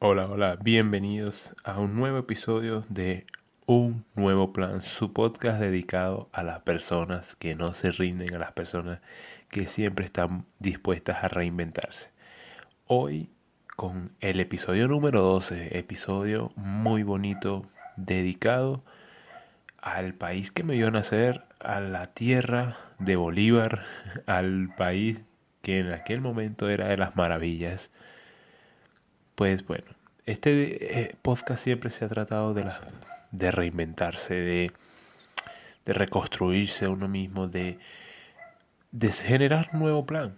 Hola, hola, bienvenidos a un nuevo episodio de Un Nuevo Plan, su podcast dedicado a las personas que no se rinden, a las personas que siempre están dispuestas a reinventarse. Hoy con el episodio número 12, episodio muy bonito, dedicado al país que me vio nacer, a la tierra de Bolívar, al país que en aquel momento era de las maravillas. Pues bueno, este podcast siempre se ha tratado de reinventarse, de reconstruirse a uno mismo, de generar un nuevo plan.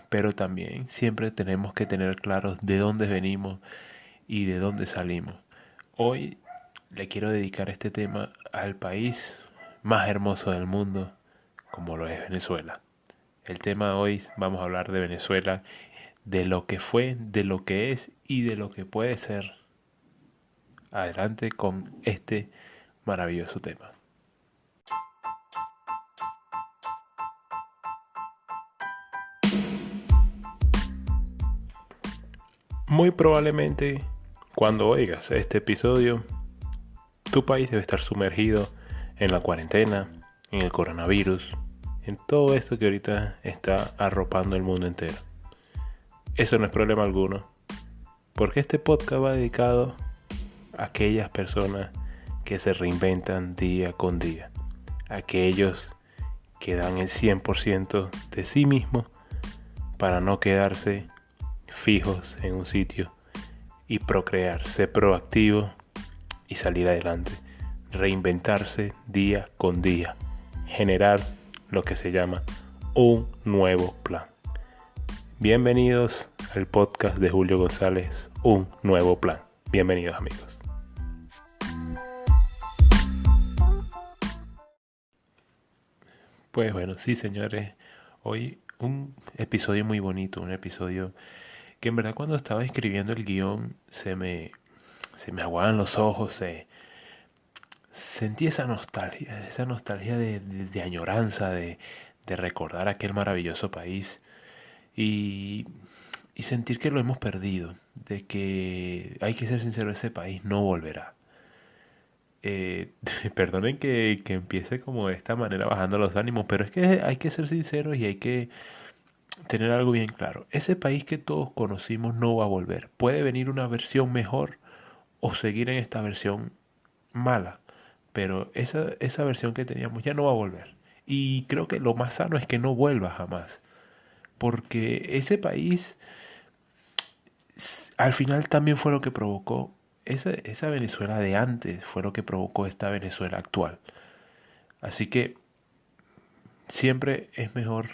Pero también siempre tenemos que tener claros de dónde venimos y de dónde salimos. Hoy le quiero dedicar este tema al país más hermoso del mundo, como lo es Venezuela. El tema hoy vamos a hablar de Venezuela, de lo que fue, de lo que es y de lo que puede ser. Adelante con este maravilloso tema. Muy probablemente cuando oigas este episodio, tu país debe estar sumergido en la cuarentena, en el coronavirus, en todo esto que ahorita está arropando el mundo entero. Eso no es problema alguno, porque este podcast va dedicado a aquellas personas que se reinventan día con día, aquellos que dan el 100% de sí mismos para no quedarse fijos en un sitio y procrear, ser proactivo y salir adelante, reinventarse día con día, generar lo que se llama un nuevo plan. Bienvenidos al podcast de Julio González, Un Nuevo Plan. Bienvenidos amigos. Pues bueno, sí señores, hoy un episodio muy bonito, un episodio que en verdad cuando estaba escribiendo el guión se me aguaban los ojos, sentí esa nostalgia de añoranza, de recordar aquel maravilloso país y, y sentir que lo hemos perdido, de que hay que ser sincero, ese país no volverá. Eh, Perdonen que empiece como de esta manera bajando los ánimos, pero es que hay que ser sinceros y hay que tener algo bien claro. Ese país que todos conocimos no va a volver. Puede venir una versión mejor o seguir en esta versión mala, pero esa versión que teníamos ya no va a volver. Y creo que lo más sano es que no vuelva jamás, porque ese país al final también fue lo que provocó, esa Venezuela de antes fue lo que provocó esta Venezuela actual. Así que siempre es mejor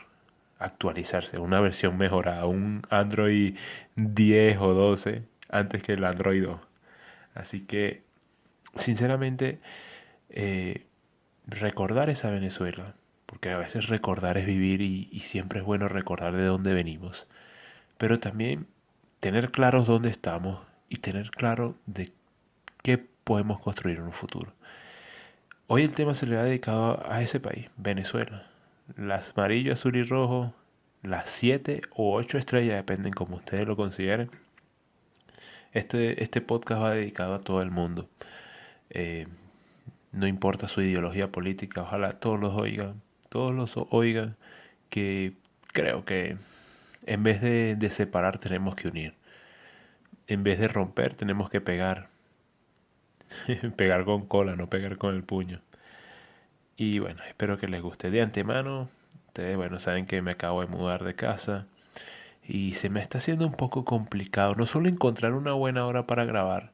actualizarse, una versión mejorada, un Android 10 o 12 antes que el Android 2. Así que, sinceramente, eh, recordar esa Venezuela, porque a veces recordar es vivir y siempre es bueno recordar de dónde venimos, pero también tener claros dónde estamos y tener claro de qué podemos construir en un futuro. Hoy el tema se le ha dedicado a ese país, Venezuela. Las amarillo, azul y rojo, las 7 o 8 estrellas, dependen como ustedes lo consideren. Este podcast va dedicado a todo el mundo. Eh, no importa su ideología política, ojalá todos los oigan, que creo que en vez de separar tenemos que unir. En vez de romper tenemos que pegar. Pegar con cola, no pegar con el puño. Y bueno, espero que les guste de antemano. Ustedes, bueno, saben que me acabo de mudar de casa y se me está haciendo un poco complicado no solo encontrar una buena hora para grabar,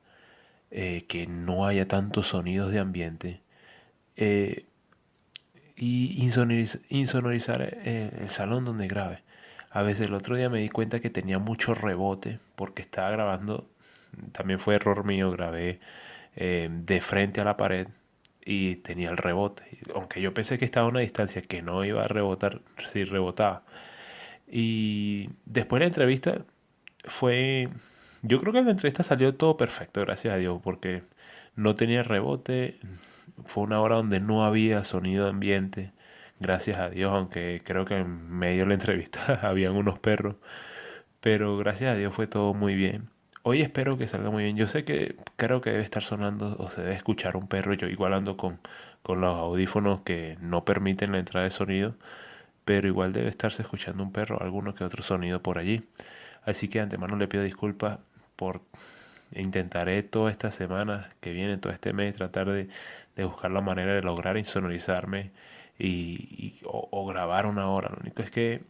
que no haya tantos sonidos de ambiente, eh, y insonorizar el salón donde grabe. A veces el otro día me di cuenta que tenía mucho rebote porque estaba grabando, también fue error mío, grabé de frente a la pared y tenía el rebote. Aunque yo pensé que estaba a una distancia que no iba a rebotar, si rebotaba. Y después de la entrevista fue... Yo creo que en la entrevista salió todo perfecto, gracias a Dios, porque no tenía rebote. Fue una hora donde no había sonido de ambiente, gracias a Dios, aunque creo que en medio de la entrevista habían unos perros. Pero gracias a Dios fue todo muy bien. Hoy espero que salga muy bien. Yo sé que creo que debe estar sonando o se debe escuchar un perro. Yo igual ando con los audífonos que no permiten la entrada de sonido, pero igual debe estarse escuchando un perro, alguno que otro sonido por allí. Así que de antemano le pido disculpas por intentaré toda esta semana que viene, todo este mes, tratar de buscar la manera de lograr insonorizarme o grabar una hora. Lo único es que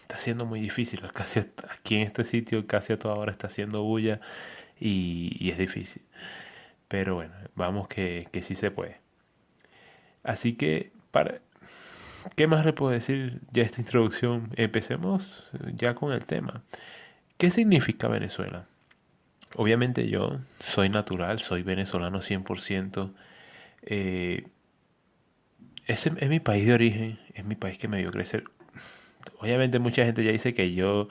está siendo muy difícil. Casi aquí en este sitio casi a toda hora está haciendo bulla y es difícil. Pero bueno, vamos que sí se puede. Así que, ¿qué más le puedo decir ya esta introducción? Empecemos ya con el tema. ¿Qué significa Venezuela? Obviamente yo soy natural, soy venezolano 100%. Eh, es mi país de origen, es mi país que me vio crecer. Obviamente mucha gente ya dice que yo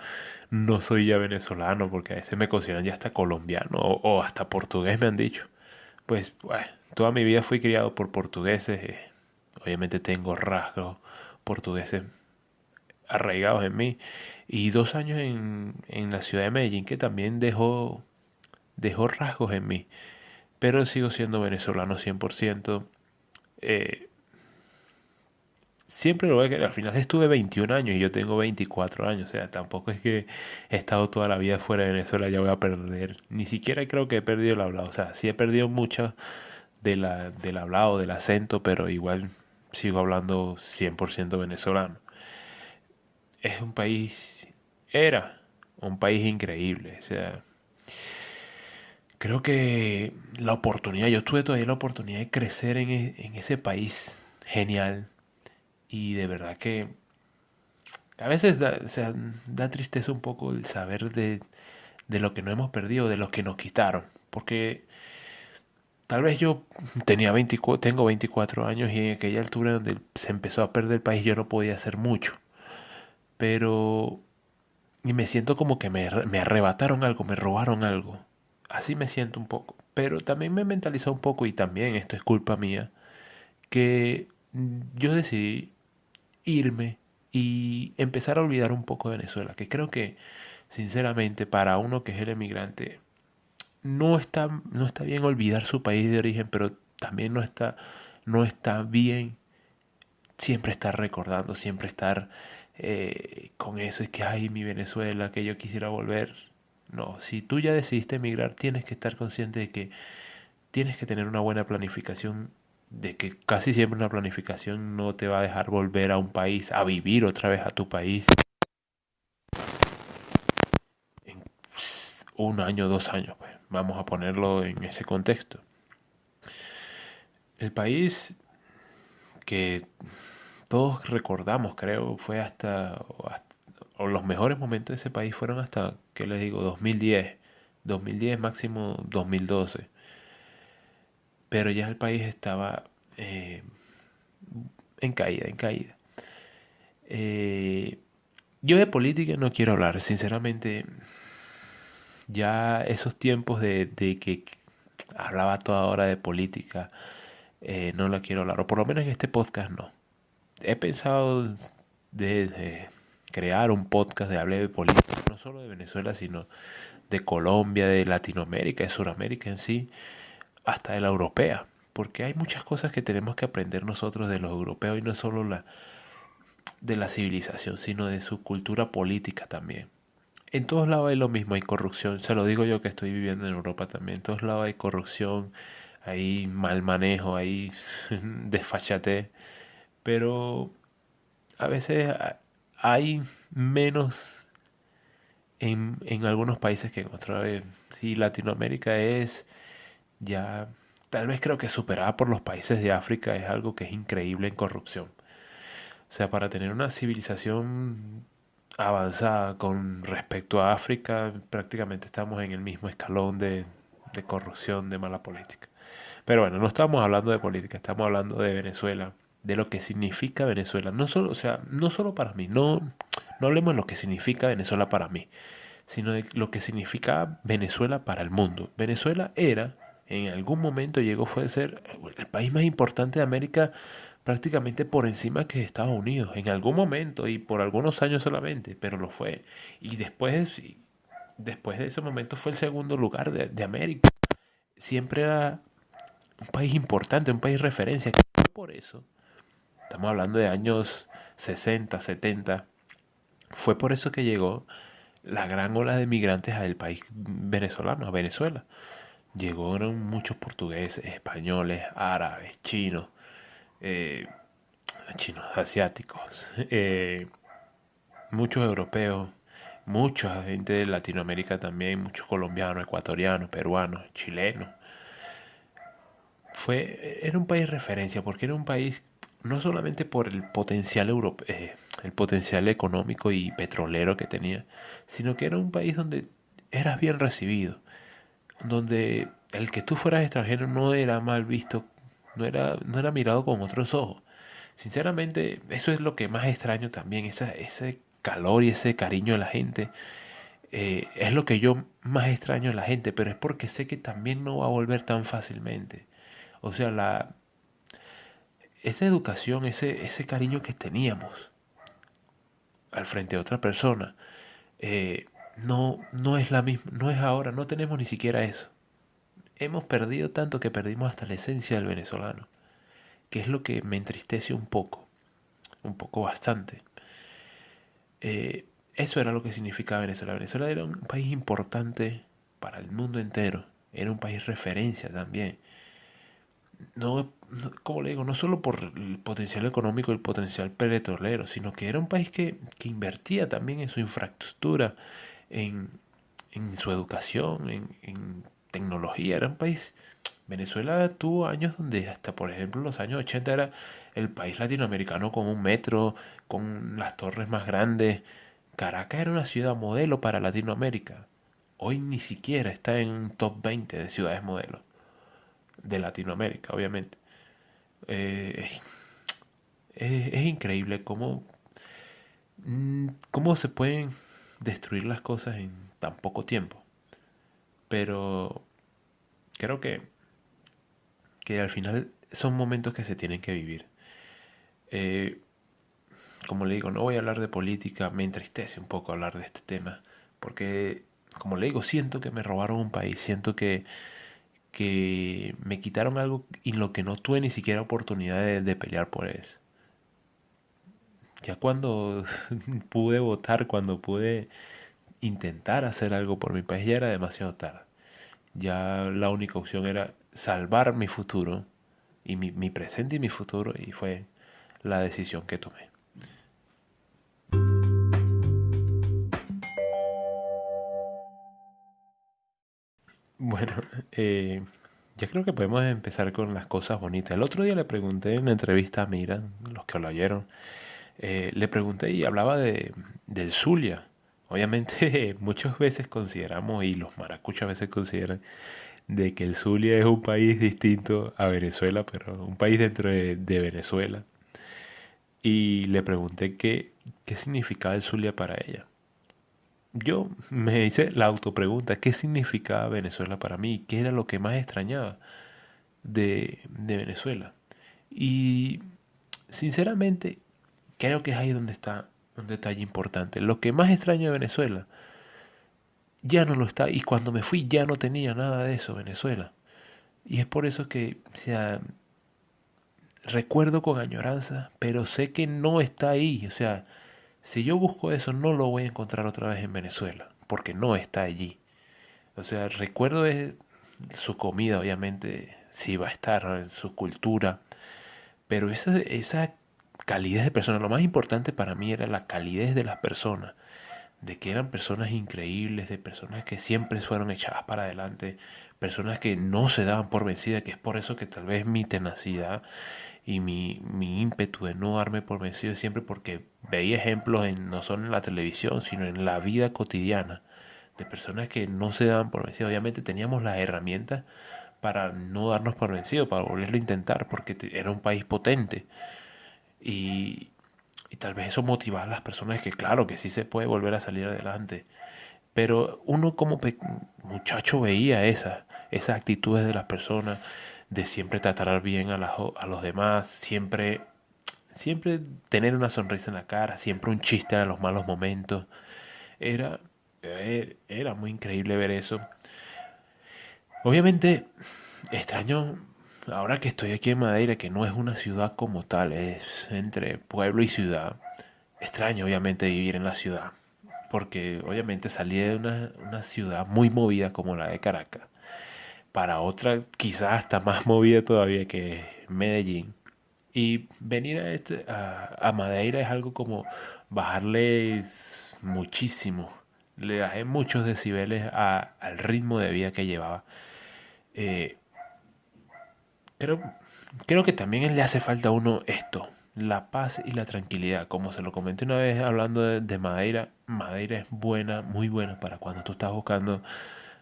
no soy ya venezolano porque a veces me consideran ya hasta colombiano o hasta portugués me han dicho. Pues bueno, toda mi vida fui criado por portugueses. Obviamente tengo rasgos portugueses arraigados en mí. Y 2 años en la ciudad de Medellín que también dejó rasgos en mí. Pero sigo siendo venezolano 100%. Eh, Siempre lo voy a querer. Al final estuve 21 años y yo tengo 24 años. O sea, tampoco es que he estado toda la vida fuera de Venezuela, ya voy a perder. Ni siquiera creo que he perdido el hablado. O sea, sí he perdido mucho del hablado, del acento, pero igual sigo hablando 100% venezolano. Es un país, era un país increíble. O sea, creo que la oportunidad, yo tuve todavía la oportunidad de crecer en ese país genial. Y de verdad que a veces da, o sea, da tristeza un poco el saber de lo que no hemos perdido, de lo que nos quitaron. Porque tal vez yo tengo 24 años y en aquella altura donde se empezó a perder el país yo no podía hacer mucho. Pero... Y me siento como que me arrebataron algo, me robaron algo. Así me siento un poco. Pero también me mentalizó un poco, y también esto es culpa mía, que yo decidí irme y empezar a olvidar un poco de Venezuela, que creo que sinceramente para uno que es el emigrante no está bien olvidar su país de origen, pero también no está bien siempre estar recordando, siempre estar con eso, es que ay, mi Venezuela, que yo quisiera volver. No, si tú ya decidiste emigrar, tienes que estar consciente de que tienes que tener una buena planificación, de que casi siempre una planificación no te va a dejar volver a un país, a vivir otra vez a tu país en 1 año, 2 años, pues. Vamos a ponerlo en ese contexto. El país que todos recordamos, creo, fue o los mejores momentos de ese país fueron hasta, ¿qué les digo? 2010 máximo 2012. Pero ya el país estaba en caída, en caída. Eh, yo de política no quiero hablar, sinceramente. Ya esos tiempos de que hablaba toda hora de política, no la quiero hablar, o por lo menos en este podcast no. He pensado de crear un podcast de hablar de política, no solo de Venezuela, sino de Colombia, de Latinoamérica, de Sudamérica en sí, hasta de la europea. Porque hay muchas cosas que tenemos que aprender nosotros de los europeos y no solo de la civilización, sino de su cultura política también. En todos lados hay lo mismo, hay corrupción. Se lo digo yo que estoy viviendo en Europa también. En todos lados hay corrupción, hay mal manejo, hay desfachate. Pero a veces hay menos en algunos países que en otros. Sí, Latinoamérica es ya, tal vez creo que superada por los países de África, es algo que es increíble en corrupción. O sea, para tener una civilización avanzada con respecto a África, prácticamente estamos en el mismo escalón de corrupción, de mala política. Pero bueno, no estamos hablando de política, estamos hablando de Venezuela, de lo que significa Venezuela. No solo, o sea, no solo para mí, no hablemos de lo que significa Venezuela para mí, sino de lo que significa Venezuela para el mundo. Venezuela era, en algún momento llegó, fue a ser el país más importante de América prácticamente por encima que Estados Unidos, en algún momento y por algunos años solamente, pero lo fue. Y después después de ese momento fue el segundo lugar de América. Siempre era un país importante, un país referencia. Por eso, estamos hablando de años 60, 70, fue por eso que llegó la gran ola de migrantes al país venezolano, a Venezuela. Llegaron muchos portugueses, españoles, árabes, chinos, eh, chinos asiáticos, muchos europeos, mucha gente de Latinoamérica también, muchos colombianos, ecuatorianos, peruanos, chilenos. Era un país referencia porque era un país no solamente por el potencial el potencial económico y petrolero que tenía, sino que era un país donde eras bien recibido, donde el que tú fueras extranjero no era mal visto, no era mirado con otros ojos. Sinceramente, eso es lo que más extraño también, ese calor y ese cariño de la gente. Es lo que yo más extraño de la gente, pero es porque sé que también no va a volver tan fácilmente. O sea, esa educación, ese cariño que teníamos al frente de otra persona, eh, no es la misma, no es ahora, no tenemos ni siquiera eso. Hemos perdido tanto que perdimos hasta la esencia del venezolano, que es lo que me entristece un poco bastante. Eso era lo que significaba Venezuela. Venezuela era un país importante para el mundo entero, era un país referencia también. Como le digo, no solo por el potencial económico y el potencial petrolero, sino que era un país que invertía también en su infraestructura, en, en su educación, en tecnología. Era un país. Venezuela tuvo años donde hasta, por ejemplo, los años 80 era el país latinoamericano con un metro, con las torres más grandes. Caracas era una ciudad modelo para Latinoamérica. Hoy ni siquiera está en un top 20 de ciudades modelo de Latinoamérica, obviamente. Eh, es increíble cómo se pueden destruir las cosas en tan poco tiempo. Pero creo que al final son momentos que se tienen que vivir. Eh, como le digo, no voy a hablar de política, me entristece un poco hablar de este tema, porque, como le digo, siento que me robaron un país, siento que me quitaron algo en lo que no tuve ni siquiera oportunidad de pelear por él. Ya cuando pude votar, cuando pude intentar hacer algo por mi país, ya era demasiado tarde. Ya la única opción era salvar mi futuro, y mi presente y mi futuro, y fue la decisión que tomé. Bueno, eh, ya creo que podemos empezar con las cosas bonitas. El otro día le pregunté en una entrevista a Mira, los que lo oyeron, le pregunté y hablaba del Zulia. Obviamente muchas veces consideramos, y los maracuchos a veces consideran, de que el Zulia es un país distinto a Venezuela, pero un país dentro de Venezuela. Y le pregunté qué significaba el Zulia para ella. Yo me hice la autopregunta, ¿qué significaba Venezuela para mí? ¿Qué era lo que más extrañaba de Venezuela? Y sinceramente, creo que es ahí donde está un detalle importante. Lo que más extraño de Venezuela ya no lo está. Y cuando me fui ya no tenía nada de eso, Venezuela. Y es por eso que, o sea, recuerdo con añoranza, pero sé que no está ahí. O sea, si yo busco eso, no lo voy a encontrar otra vez en Venezuela, porque no está allí. O sea, recuerdo su comida, obviamente, sí va a estar, ¿no? En su cultura, pero esa calidez de personas, lo más importante para mí era la calidez de las personas, de que eran personas increíbles, de personas que siempre fueron echadas para adelante, personas que no se daban por vencidas, que es por eso que tal vez mi tenacidad y mi ímpetu de no darme por vencido siempre porque veía ejemplos no solo en la televisión, sino en la vida cotidiana de personas que no se daban por vencido. Obviamente teníamos las herramientas para no darnos por vencido, para volverlo a intentar, porque era un país potente. Y, y tal vez eso motivaba a las personas que claro, que sí se puede volver a salir adelante. Pero uno como muchacho veía esas actitudes de las personas, de siempre tratar bien a los demás, siempre tener una sonrisa en la cara, siempre un chiste a los malos momentos. Era, Era muy increíble ver eso. Obviamente, extraño, ahora que estoy aquí en Madeira, que no es una ciudad como tal, es entre pueblo y ciudad. Extraño, obviamente, vivir en la ciudad, porque obviamente salí de una ciudad muy movida como la de Caracas, para otra quizás hasta más movida todavía que es Medellín. Y venir a Madeira es algo como bajarle muchísimo. Le bajé muchos decibeles al ritmo de vida que llevaba. Eh, creo, creo que también le hace falta a uno esto, la paz y la tranquilidad. Como se lo comenté una vez hablando de Madeira, Madeira es buena, muy buena para cuando tú estás buscando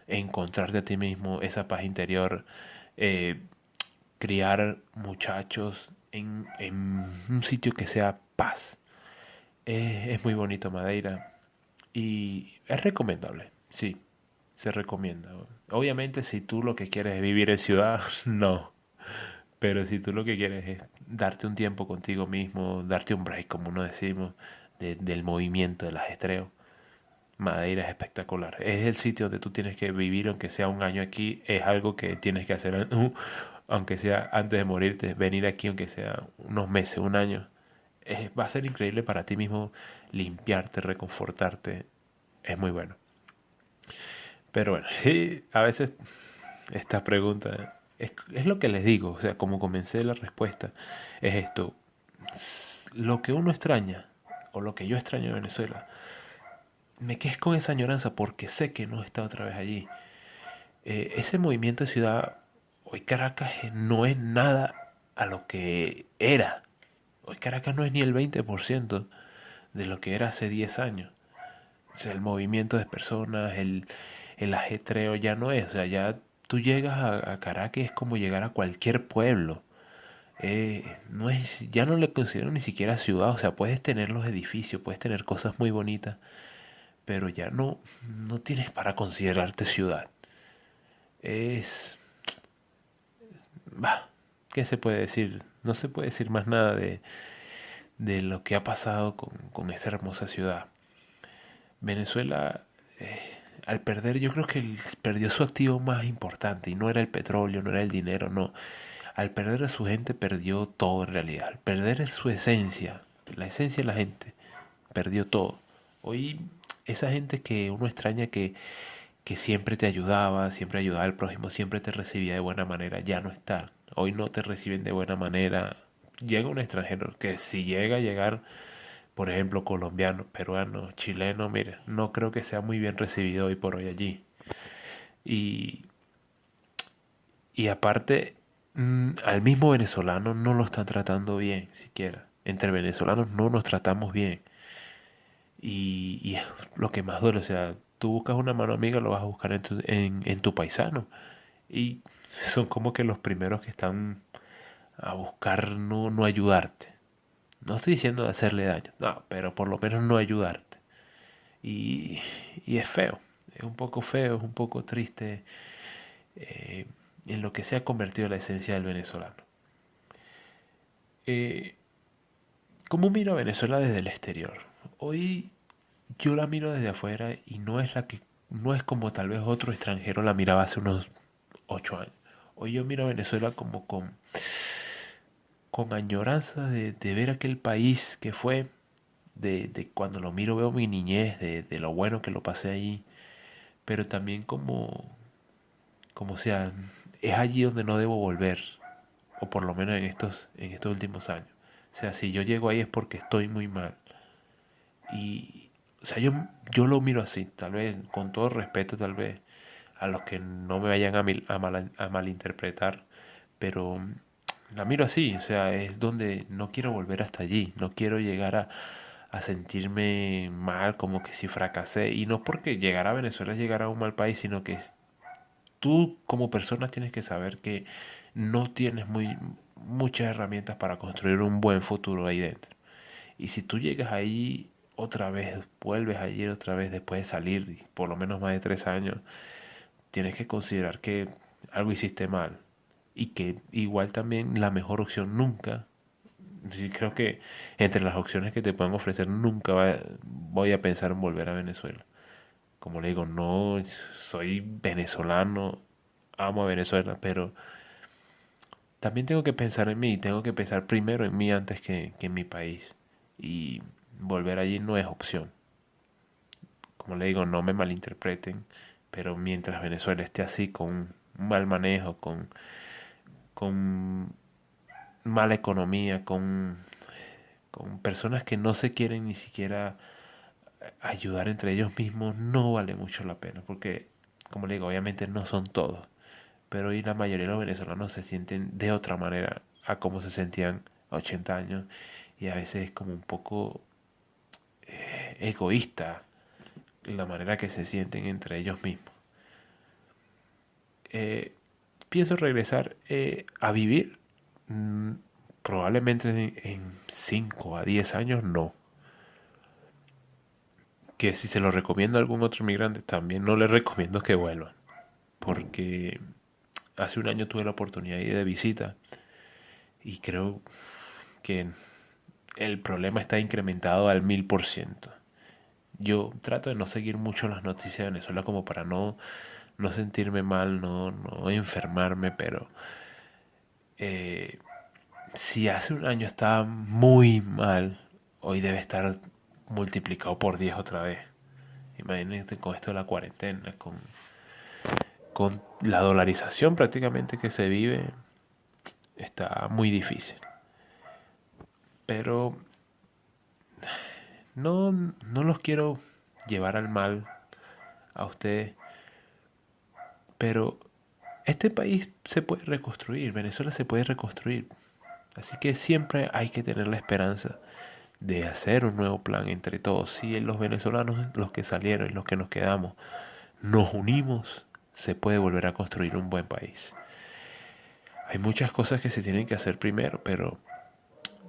encontrarte a ti mismo, esa paz interior, eh, criar muchachos en un sitio que sea paz. Es muy bonito Madeira y es recomendable, sí, se recomienda. Obviamente si tú lo que quieres es vivir en ciudad, no. Pero si tú lo que quieres es darte un tiempo contigo mismo, darte un break, como uno decimos, del movimiento, del ajetreo, Madeira es espectacular. Es el sitio donde tú tienes que vivir, aunque sea un año aquí, es algo que tienes que hacer, aunque sea antes de morirte, venir aquí, aunque sea unos meses, un año. Va a ser increíble para ti mismo limpiarte, reconfortarte. Es muy bueno. Pero bueno, sí, a veces esta pregunta es lo que les digo, o sea, como comencé la respuesta, es esto. Lo que uno extraña, o lo que yo extraño de Venezuela, me quedé con esa añoranza porque sé que no está otra vez allí. Ese movimiento de ciudad, hoy Caracas no es nada a lo que era. Hoy Caracas no es ni el 20% de lo que era hace 10 años. O sea, el movimiento de personas, el ajetreo ya no es. O sea, ya tú llegas a Caracas es como llegar a cualquier pueblo. No es, ya no le considero ni siquiera ciudad. O sea, puedes tener los edificios, puedes tener cosas muy bonitas, pero ya no tienes para considerarte ciudad. Es, bah, ¿qué se puede decir? No se puede decir más nada de lo que ha pasado con esa hermosa ciudad. Venezuela, al perder, yo creo que perdió su activo más importante y no era el petróleo, no era el dinero, no. Al perder a su gente perdió todo en realidad. Al perder su esencia, la esencia de la gente, perdió todo. Hoy esa gente que uno extraña que siempre te ayudaba, siempre ayudaba al prójimo, siempre te recibía de buena manera, ya no está. Hoy no te reciben de buena manera. Llega un extranjero que si llega a llegar, por ejemplo, colombiano, peruano, chileno, mire, no creo que sea muy bien recibido hoy por hoy allí. Y, y aparte, al mismo venezolano no lo están tratando bien, siquiera. Entre venezolanos no nos tratamos bien. Y es lo que más duele, o sea, tú buscas una mano amiga, lo vas a buscar en tu paisano. Y son como que los primeros que están a buscar no ayudarte. No estoy diciendo de hacerle daño, no, pero por lo menos no ayudarte. Y, y es feo, es un poco feo, es un poco triste eh, en lo que se ha convertido la esencia del venezolano. Eh, ¿Cómo miro a Venezuela desde el exterior? Hoy yo la miro desde afuera y no es como tal vez otro extranjero la miraba hace unos 8 años. Hoy yo miro a Venezuela como con añoranza de ver aquel país que fue, de cuando lo miro veo mi niñez, de lo bueno que lo pasé allí, pero también como sea, es allí donde no debo volver, o por lo menos en estos últimos años. O sea, si yo llego ahí es porque estoy muy mal. Y, o sea, yo lo miro así, tal vez, con todo respeto, tal vez, a los que no me vayan a malinterpretar, pero la miro así, o sea, es donde no quiero volver hasta allí, no quiero llegar a sentirme mal, como que si fracasé, y no porque llegar a Venezuela es llegar a un mal país, sino que tú como persona tienes que saber que no tienes muchas herramientas para construir un buen futuro ahí dentro. Y si tú llegas ahí otra vez, vuelves allí otra vez después de salir, por lo menos más de 3 años, tienes que considerar que algo hiciste mal. Y que igual también la mejor opción nunca, sí, creo que entre las opciones que te pueden ofrecer nunca voy a pensar en volver a Venezuela. Como le digo, no soy venezolano, amo a Venezuela, pero también tengo que pensar en mí, tengo que pensar primero en mí antes que en mi país. Y volver allí no es opción. Como le digo, no me malinterpreten, pero mientras Venezuela esté así, con un mal manejo, con mala economía, con personas que no se quieren ni siquiera ayudar entre ellos mismos, no vale mucho la pena, porque, como le digo, obviamente no son todos, pero hoy la mayoría de los venezolanos se sienten de otra manera a como se sentían a 80 años, y a veces es como un poco egoísta la manera que se sienten entre ellos mismos. Eh, Pienso regresar a vivir. Mm, Probablemente en 5 a 10 años no. Que si se lo recomiendo a algún otro inmigrante, también no les recomiendo que vuelvan. Porque hace un año tuve la oportunidad de ir de visita y creo que el problema está incrementado al 1000%. Yo trato de no seguir mucho las noticias de Venezuela como para no sentirme mal, no enfermarme, pero eh, si hace un año estaba muy mal, hoy debe estar multiplicado por 10 otra vez. Imagínate con esto de la cuarentena, con la dolarización prácticamente que se vive, está muy difícil. Pero no los quiero llevar al mal a ustedes, pero este país se puede reconstruir, Venezuela se puede reconstruir. Así que siempre hay que tener la esperanza de hacer un nuevo plan entre todos. Si los venezolanos, los que salieron y los que nos quedamos, nos unimos, se puede volver a construir un buen país. Hay muchas cosas que se tienen que hacer primero, pero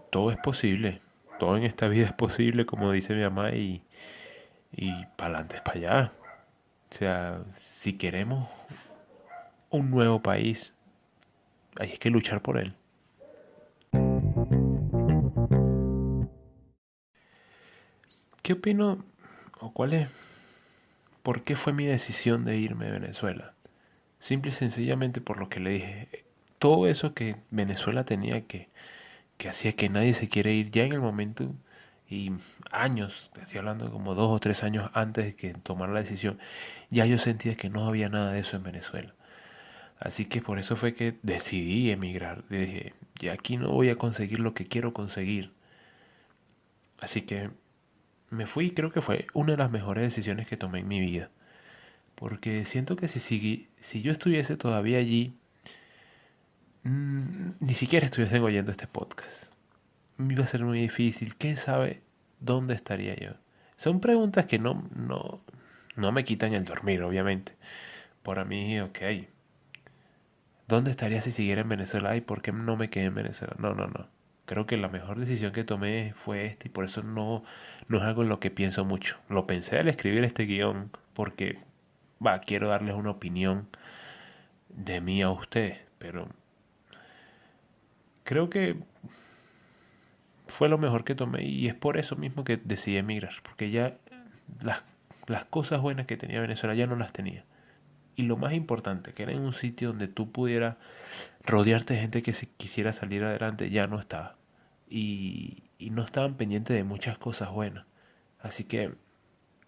todo es posible. Todo en esta vida es posible, como dice mi mamá, y para adelante es para allá. O sea, si queremos un nuevo país, hay que luchar por él. ¿Qué opino o cuál es, por qué fue mi decisión de irme de Venezuela? Simple y sencillamente por lo que le dije. Todo eso que Venezuela tenía que hacía que nadie se quiere ir ya en el momento y años, te estoy hablando como 2 o 3 años antes de que tomara la decisión, ya yo sentía que no había nada de eso en Venezuela. Así que por eso fue que decidí emigrar. Dije, ya aquí no voy a conseguir lo que quiero conseguir. Así que me fui y creo que fue una de las mejores decisiones que tomé en mi vida. Porque siento que si yo estuviese todavía allí, ni siquiera estuviesen oyendo este podcast. Me iba a ser muy difícil. ¿Quién sabe dónde estaría yo? Son preguntas que no me quitan el dormir, obviamente. Para mí, ok. ¿Dónde estaría si siguiera en Venezuela? ¿Y por qué no me quedé en Venezuela? No. Creo que la mejor decisión que tomé fue esta y por eso no es algo en lo que pienso mucho. Lo pensé al escribir este guión porque, quiero darles una opinión de mí a ustedes, pero creo que fue lo mejor que tomé y es por eso mismo que decidí emigrar, porque ya las, las cosas buenas que tenía Venezuela ya no las tenía. Y lo más importante, que era en un sitio donde tú pudieras rodearte de gente que se quisiera salir adelante, ya no estaba. Y no estaban pendientes de muchas cosas buenas. Así que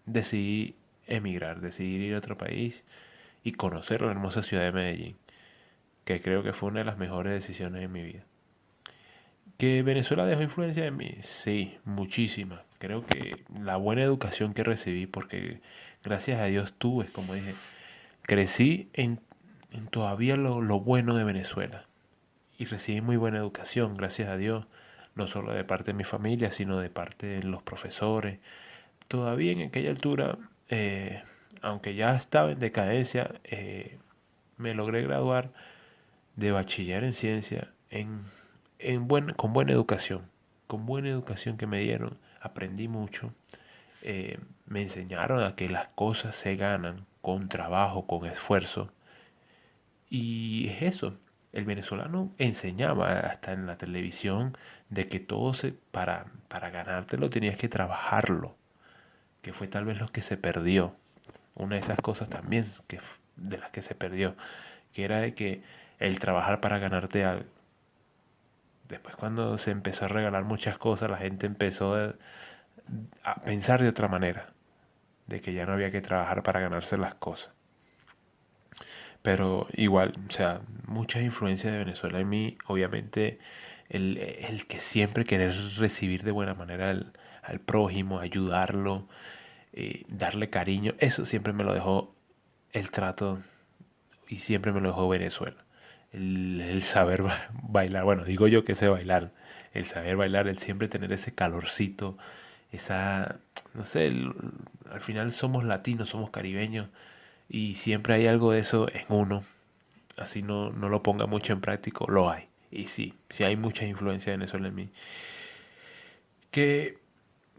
decidí emigrar, decidí ir a otro país y conocer la hermosa ciudad de Medellín, que creo que fue una de las mejores decisiones de mi vida. ¿Que Venezuela dejó influencia en mí? Sí, muchísima. Creo que la buena educación que recibí, porque gracias a Dios tuve, como dije, crecí en todavía lo bueno de Venezuela. Y recibí muy buena educación, gracias a Dios, no solo de parte de mi familia, sino de parte de los profesores. Todavía en aquella altura, aunque ya estaba en decadencia, me logré graduar de bachiller en ciencia con buena educación. Con buena educación que me dieron, aprendí mucho. Me enseñaron a que las cosas se ganan con trabajo, con esfuerzo. Y es eso. El venezolano enseñaba hasta en la televisión de que para ganártelo tenías que trabajarlo, que fue tal vez lo que se perdió. una de esas cosas también de las que se perdió, que era de que el trabajar para ganarte algo. Después cuando se empezó a regalar muchas cosas, la gente empezó a pensar de otra manera, de que ya no había que trabajar para ganarse las cosas. Pero igual, o sea, muchas influencias de Venezuela en mí, obviamente el que siempre querer recibir de buena manera al prójimo, ayudarlo, darle cariño, eso siempre me lo dejó el trato y siempre me lo dejó Venezuela. El saber bailar, bueno, digo yo que sé bailar, el saber bailar, el siempre tener ese calorcito, esa, no sé, al final somos latinos, somos caribeños y siempre hay algo de eso en uno, así no lo ponga mucho en práctico, lo hay. Y sí, sí hay mucha influencia de Venezuela en mí. ¿Qué,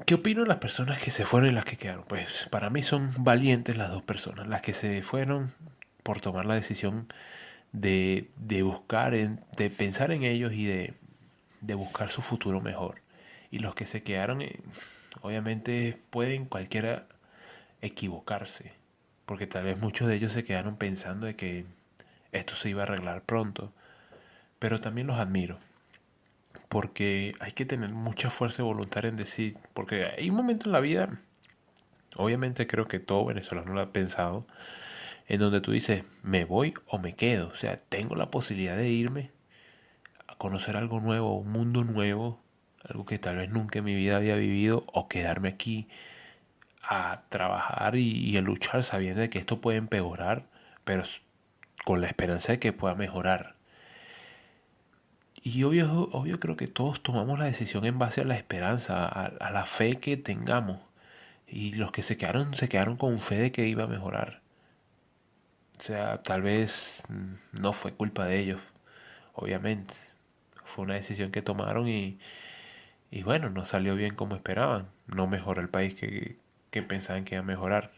¿Qué opino de las personas que se fueron y las que quedaron? Pues para mí son valientes las dos personas, las que se fueron por tomar la decisión de buscar, de pensar en ellos y de buscar su futuro mejor. Y los que se quedaron, obviamente pueden cualquiera equivocarse, porque tal vez muchos de ellos se quedaron pensando de que esto se iba a arreglar pronto, pero también los admiro, porque hay que tener mucha fuerza de voluntad en decir, porque hay un momento en la vida, obviamente creo que todo venezolano lo ha pensado, en donde tú dices, me voy o me quedo, o sea, tengo la posibilidad de irme a conocer algo nuevo, un mundo nuevo, algo que tal vez nunca en mi vida había vivido, o quedarme aquí a trabajar y a luchar sabiendo de que esto puede empeorar, pero con la esperanza de que pueda mejorar. Y obvio creo que todos tomamos la decisión en base a la esperanza, a la fe que tengamos. Y los que se quedaron con fe de que iba a mejorar. O sea, tal vez no fue culpa de ellos, obviamente. Fue una decisión que tomaron y bueno, no salió bien como esperaban. No mejoró el país que pensaban que iba a mejorar.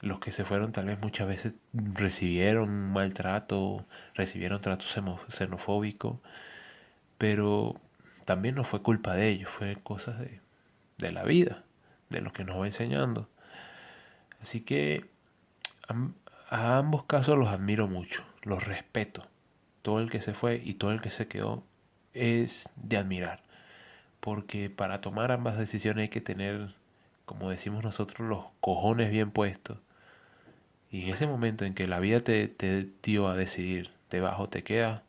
Los que se fueron tal vez muchas veces recibieron maltrato, recibieron trato xenofóbico, pero también no fue culpa de ellos, fue cosas de la vida, de lo que nos va enseñando. Así que a ambos casos los admiro mucho, los respeto. Todo el que se fue y todo el que se quedó es de admirar, porque para tomar ambas decisiones hay que tener, como decimos nosotros, los cojones bien puestos. Y en ese momento en que la vida te dio a decidir, te vas o te quedas,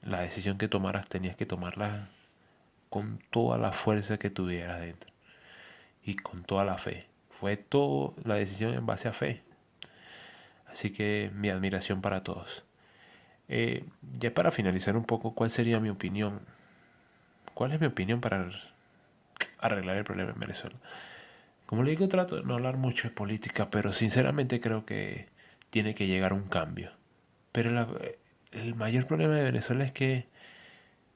la decisión que tomaras tenías que tomarla con toda la fuerza que tuvieras dentro y con toda la fe. Fue toda la decisión en base a fe. Así que mi admiración para todos. Ya para finalizar un poco, ¿cuál sería mi opinión? ¿Cuál es mi opinión para arreglar el problema en Venezuela? Como le digo, trato de no hablar mucho de política, pero sinceramente creo que tiene que llegar un cambio. Pero el mayor problema de Venezuela es que,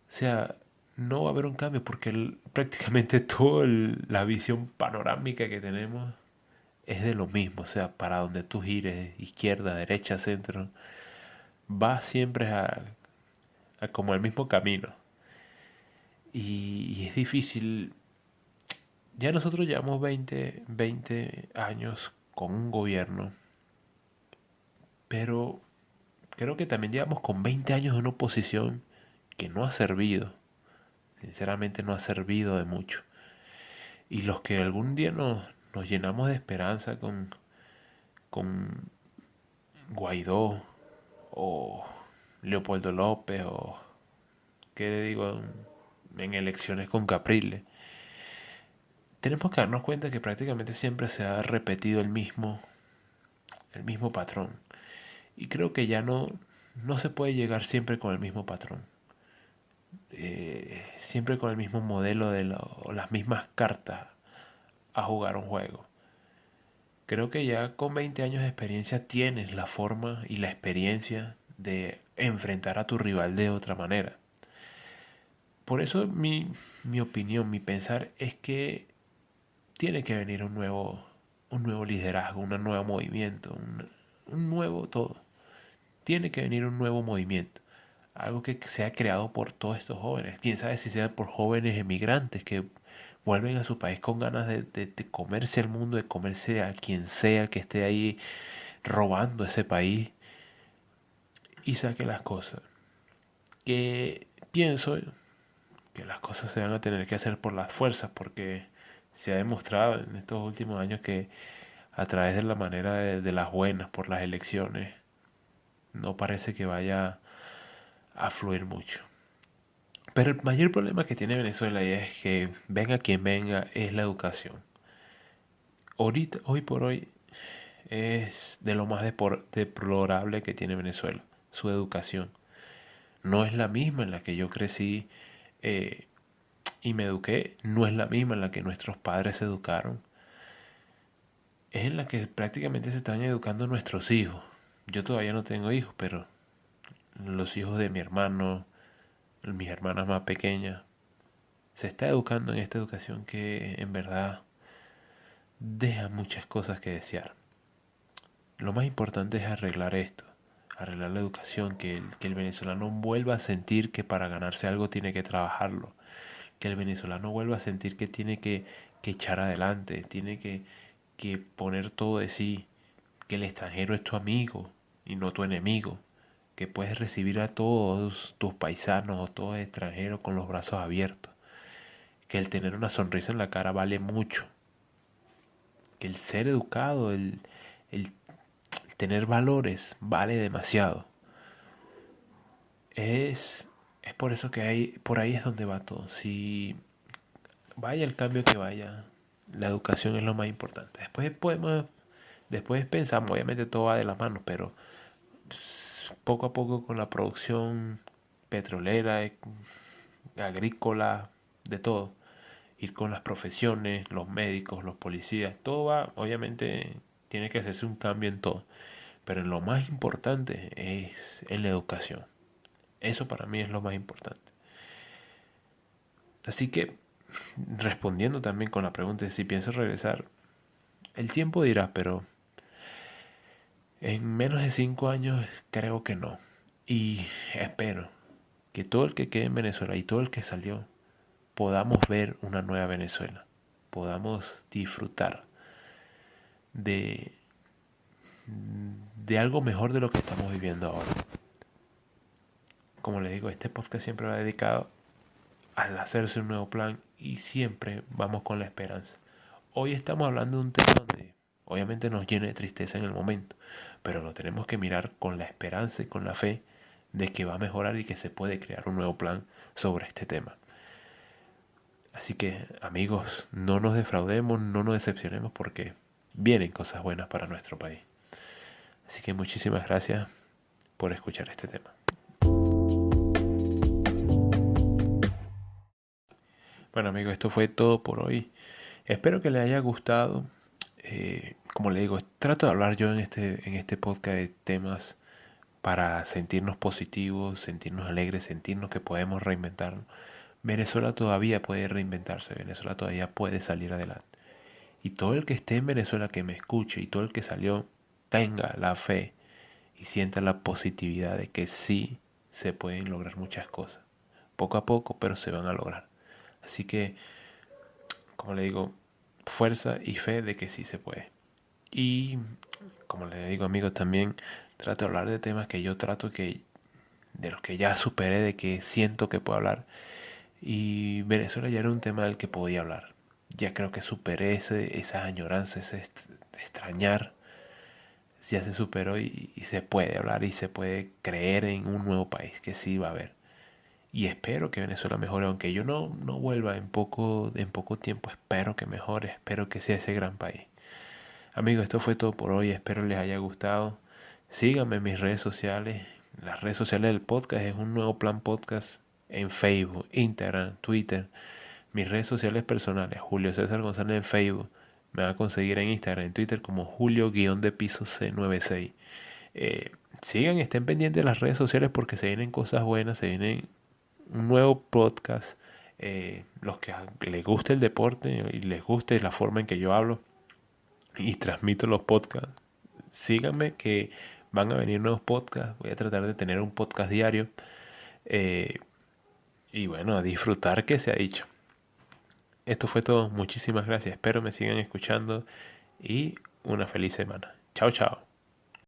o sea, no va a haber un cambio porque prácticamente toda la visión panorámica que tenemos es de lo mismo. O sea, para donde tú gires, izquierda, derecha, centro, va siempre a como el mismo camino. Y es difícil. Ya nosotros llevamos 20 años con un gobierno, pero creo que también llevamos con 20 años de una oposición que no ha servido. Sinceramente no ha servido de mucho. Y los que algún día nos llenamos de esperanza con Guaidó o Leopoldo López o, ¿qué le digo?, en elecciones con Capriles, tenemos que darnos cuenta que prácticamente siempre se ha repetido el mismo patrón. Y creo que ya no se puede llegar siempre con el mismo patrón. Siempre con el mismo modelo o las mismas cartas a jugar un juego. Creo que ya con 20 años de experiencia tienes la forma y la experiencia de enfrentar a tu rival de otra manera. Por eso mi opinión, mi pensar es que tiene que venir un nuevo liderazgo, un nuevo movimiento, un nuevo todo. Tiene que venir un nuevo movimiento. Algo que sea creado por todos estos jóvenes. Quién sabe si sea por jóvenes emigrantes que vuelven a su país con ganas de comerse el mundo, de comerse a quien sea el que esté ahí robando ese país y saque las cosas. Que pienso que las cosas se van a tener que hacer por las fuerzas, porque se ha demostrado en estos últimos años que a través de la manera de las buenas, por las elecciones, no parece que vaya a fluir mucho. Pero el mayor problema que tiene Venezuela y es que venga quien venga es la educación. Ahorita, hoy por hoy, es de lo más deplorable que tiene Venezuela, su educación. No es la misma en la que yo crecí eh, y me eduqué, no es la misma en la que nuestros padres se educaron. Es en la que prácticamente se están educando nuestros hijos. Yo todavía no tengo hijos, pero los hijos de mi hermano, mis hermanas más pequeñas, se está educando en esta educación que en verdad deja muchas cosas que desear. Lo más importante es arreglar esto, arreglar la educación, que el venezolano vuelva a sentir que para ganarse algo tiene que trabajarlo, que el venezolano vuelva a sentir que tiene que echar adelante, tiene que poner todo de sí, que el extranjero es tu amigo y no tu enemigo, que puedes recibir a todos tus paisanos o todos extranjeros con los brazos abiertos, que el tener una sonrisa en la cara vale mucho, que el ser educado, el tener valores vale demasiado. Es por eso que por ahí es donde va todo. Si vaya el cambio que vaya, la educación es lo más importante. Después pensamos, obviamente todo va de las manos, pero poco a poco con la producción petrolera, agrícola, de todo, ir con las profesiones, los médicos, los policías, todo va, obviamente tiene que hacerse un cambio en todo, pero en lo más importante es en la educación. Eso para mí es lo más importante. Así que, respondiendo también con la pregunta de si pienso regresar, el tiempo dirá, pero en menos de 5 años creo que no. Y espero que todo el que quede en Venezuela y todo el que salió podamos ver una nueva Venezuela, podamos disfrutar de, de algo mejor de lo que estamos viviendo ahora. Como les digo, este podcast siempre va dedicado al hacerse un nuevo plan y siempre vamos con la esperanza. Hoy estamos hablando de un tema donde obviamente nos llena de tristeza en el momento, pero lo tenemos que mirar con la esperanza y con la fe de que va a mejorar y que se puede crear un nuevo plan sobre este tema. Así que amigos, no nos defraudemos, no nos decepcionemos porque vienen cosas buenas para nuestro país. Así que muchísimas gracias por escuchar este tema. Bueno amigos, esto fue todo por hoy. Espero que les haya gustado. Como les digo, trato de hablar yo en este podcast de temas para sentirnos positivos, sentirnos alegres, sentirnos que podemos reinventarnos. Venezuela todavía puede reinventarse, Venezuela todavía puede salir adelante. Y todo el que esté en Venezuela que me escuche y todo el que salió tenga la fe y sienta la positividad de que sí se pueden lograr muchas cosas. Poco a poco, pero se van a lograr. Así que, como le digo, fuerza y fe de que sí se puede. Y, como le digo amigos, también trato de hablar de temas que yo trato de los que ya superé, de que siento que puedo hablar. Y Venezuela ya era un tema del que podía hablar. Ya creo que superé esa añoranza, ese extrañar. Ya se superó y se puede hablar y se puede creer en un nuevo país que sí va a haber. Y espero que Venezuela mejore, aunque yo no vuelva en poco tiempo, espero que mejore, espero que sea ese gran país. Amigos, esto fue todo por hoy, espero les haya gustado. Síganme en mis redes sociales. Las redes sociales del podcast es un nuevo plan podcast en Facebook, Instagram, Twitter. Mis redes sociales personales, Julio César González en Facebook. Me va a conseguir en Instagram, en Twitter como Julio-C96. Sigan, estén pendientes de las redes sociales porque se vienen cosas buenas, se vienen un nuevo podcast. Los que les guste el deporte y les guste la forma en que yo hablo y transmito los podcasts, síganme que van a venir nuevos podcasts. Voy a tratar de tener un podcast diario. eh, y bueno, a disfrutar que se ha dicho. esto fue todo. Muchísimas gracias. Espero me sigan escuchando y una feliz semana. Chao, chao.